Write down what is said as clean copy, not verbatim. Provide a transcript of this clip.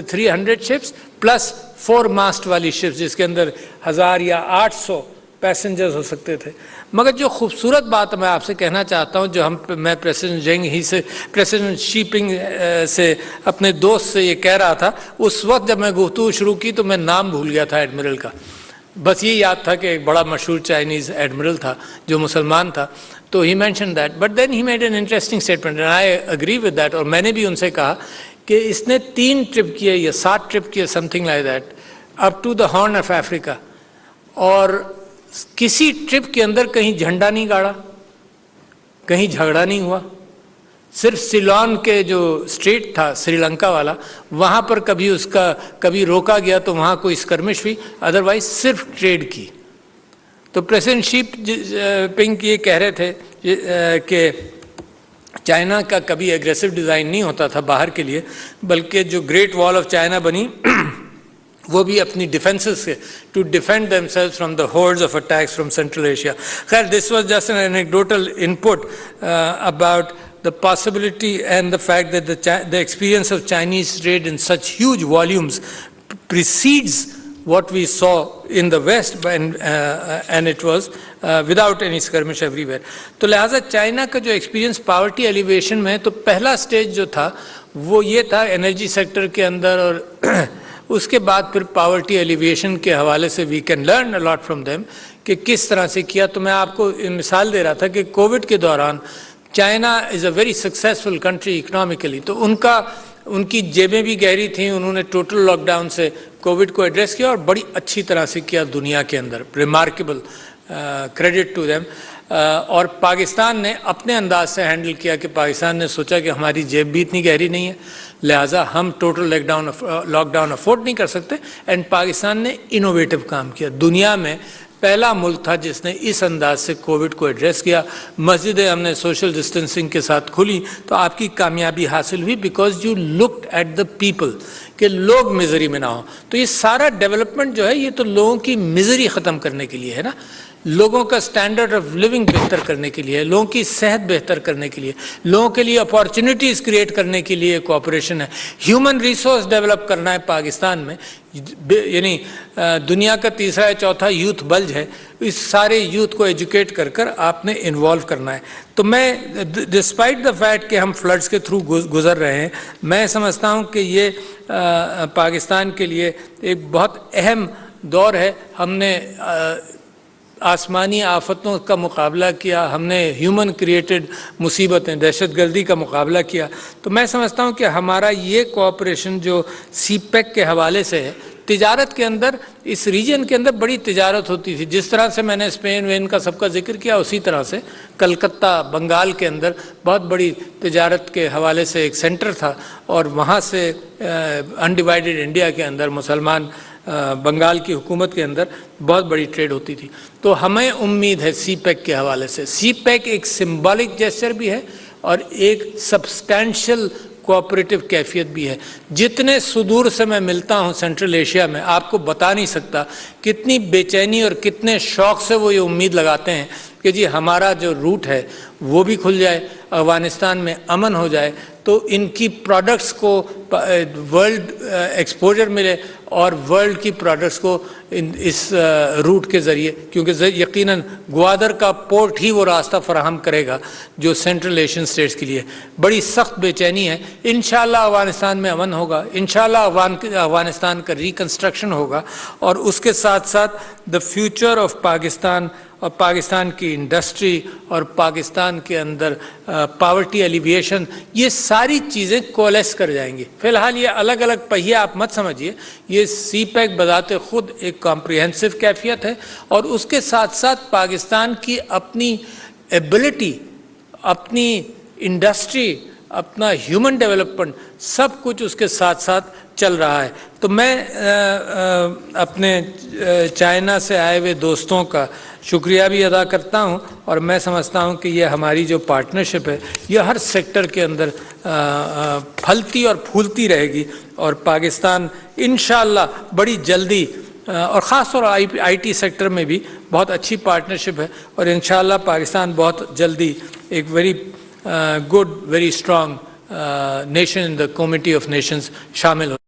300 ships plus 4 mast वाली ships जिसके अंदर 1000 या 800 पैसेंजर्स हो सकते थे। मगर जो खूबसूरत बात मैं आपसे कहना चाहता हूँ, जो मैं प्रेसिडेंट शी पिंग से अपने दोस्त से ये कह रहा था, उस वक्त जब मैं गुफ्तगू शुरू की तो मैं नाम भूल गया था एडमिरल का, बस ये याद था कि एक बड़ा मशहूर चाइनीज़ एडमिरल था जो मुसलमान था। तो he mention that, but then he made an interesting statement and I agree with that. और मैंने भी उनसे कहा कि इसने 3 ट्रिप किए या 7 ट्रिप किए, something like that, up to the horn of Africa, और किसी ट्रिप के अंदर कहीं झंडा नहीं गाड़ा, कहीं झगड़ा नहीं हुआ। सिर्फ सिलोन के जो स्ट्रेट था श्रीलंका वाला, वहाँ पर कभी रोका गया तो वहाँ कोई स्कर्मिश हुई, अदरवाइज सिर्फ ट्रेड की। तो प्रेसिडेंट शी पिंग ये कह रहे थे कि चाइना का कभी एग्रेसिव डिज़ाइन नहीं होता था बाहर के लिए, बल्कि जो ग्रेट वॉल ऑफ चाइना बनी वो भी अपनी डिफेंसेस से to defend themselves from the hordes of attacks from central Asia. खैर, this was just an anecdotal input about the possibility and the fact that the experience of Chinese trade in such huge volumes precedes what we saw in the West, and it was without any skirmish everywhere. तो लिहाजा China का जो experience poverty elevation में, तो पहला stage जो था वो ये था एनर्जी सेक्टर के अंदर, और उसके बाद फिर पावर्टी एलिवेशन के हवाले से we can learn a lot from them कि किस तरह से किया। तो मैं आपको मिसाल दे रहा था कि कोविड के दौरान China is a very successful country economically, तो उनकी जेबें भी गहरी थीं, उन्होंने टोटल लॉकडाउन से कोविड को एड्रेस किया और बड़ी अच्छी तरह से किया दुनिया के अंदर, रिमार्केबल, क्रेडिट टू देम। और पाकिस्तान ने अपने अंदाज से हैंडल किया कि पाकिस्तान ने सोचा कि हमारी जेब भी इतनी गहरी नहीं है, लिहाजा हम टोटल लॉकडाउन अफोर्ड नहीं कर सकते, एंड पाकिस्तान ने इनोवेटिव काम किया। दुनिया में पहला मुल्क था जिसने इस अंदाज से कोविड को एड्रेस किया। मस्जिदें हमने सोशल डिस्टेंसिंग के साथ खुली, तो आपकी कामयाबी हासिल हुई because you looked at the people, कि लोग मिजरी में ना हो। तो ये सारा डेवलपमेंट जो है ये तो लोगों की मिजरी ख़त्म करने के लिए है ना, लोगों का स्टैंडर्ड ऑफ लिविंग बेहतर करने के लिए, लोगों की सेहत बेहतर करने के लिए, लोगों के लिए अपॉर्चुनिटीज़ क्रिएट करने के लिए कोऑपरेशन है। ह्यूमन रिसोर्स डेवलप करना है पाकिस्तान में, यानी दुनिया का तीसरा या चौथा यूथ बल्ज है, इस सारे यूथ को एजुकेट कर कर आपने इन्वॉल्व करना है। तो मैं डिस्पाइट द फैक्ट कि हम फ्लड्स के थ्रू गुजर रहे हैं, मैं समझता हूँ कि ये पाकिस्तान के लिए एक बहुत अहम दौर है। हमने आसमानी आफतों का मुकाबला किया, हमने ह्यूमन क्रिएटेड मुसीबतें, दहशतगर्दी का मुकाबला किया। तो मैं समझता हूँ कि हमारा ये कोऑपरेशन जो सीपेक के हवाले से है, तिजारत के अंदर, इस रीजन के अंदर बड़ी तिजारत होती थी, जिस तरह से मैंने स्पेन वेन का सबका जिक्र किया, उसी तरह से कलकत्ता बंगाल के अंदर बहुत बड़ी तिजारत के हवाले से एक सेंटर था, और वहाँ से अनडिवाइडेड इंडिया के अंदर मुसलमान बंगाल की हुकूमत के अंदर बहुत बड़ी ट्रेड होती थी। तो हमें उम्मीद है सीपेक के हवाले से, सीपेक एक सिंबॉलिक जेस्चर भी है और एक सब्सटैंशियल कोऑपरेटिव कैफियत भी है। जितने सुदूर से मैं मिलता हूँ सेंट्रल एशिया में, आपको बता नहीं सकता कितनी बेचैनी और कितने शौक़ से वो ये उम्मीद लगाते हैं कि जी हमारा जो रूट है वो भी खुल जाए, अफगानिस्तान में अमन हो जाए, तो इनकी प्रोडक्ट्स को वर्ल्ड एक्सपोजर मिले और वर्ल्ड की प्रोडक्ट्स को इस रूट के ज़रिए, क्योंकि यकीनन ग्वादर का पोर्ट ही वो रास्ता फराहम करेगा जो सेंट्रल एशियन स्टेट्स के लिए। बड़ी सख्त बेचैनी है। इंशाअल्लाह अफगानिस्तान में अमन होगा, इंशाअल्लाह अफगानिस्तान का रिकन्स्ट्रक्शन होगा, और उसके साथ साथ द फ्यूचर ऑफ पाकिस्तान और पाकिस्तान की इंडस्ट्री और पाकिस्तान के अंदर पावर्टी एलिविएशन, ये सारी चीज़ें कोलेस कर जाएंगी। फ़िलहाल ये अलग अलग पहिए आप मत समझिए, ये सीपेक बजाते ख़ुद एक कॉम्प्रिहेंसिव कैफियत है, और उसके साथ साथ पाकिस्तान की अपनी एबिलिटी, अपनी इंडस्ट्री, अपना ह्यूमन डेवलपमेंट, सब कुछ उसके साथ साथ चल रहा है। तो मैं अपने चाइना से आए हुए दोस्तों का शुक्रिया भी अदा करता हूं, और मैं समझता हूं कि ये हमारी जो पार्टनरशिप है ये हर सेक्टर के अंदर फलती और फूलती रहेगी, और पाकिस्तान इंशाअल्लाह बड़ी जल्दी, और ख़ास तौर IT सेक्टर में भी बहुत अच्छी पार्टनरशिप है, और इंशाअल्लाह पाकिस्तान बहुत जल्दी एक very good, very strong nation in the committee of Nations शामिल हो।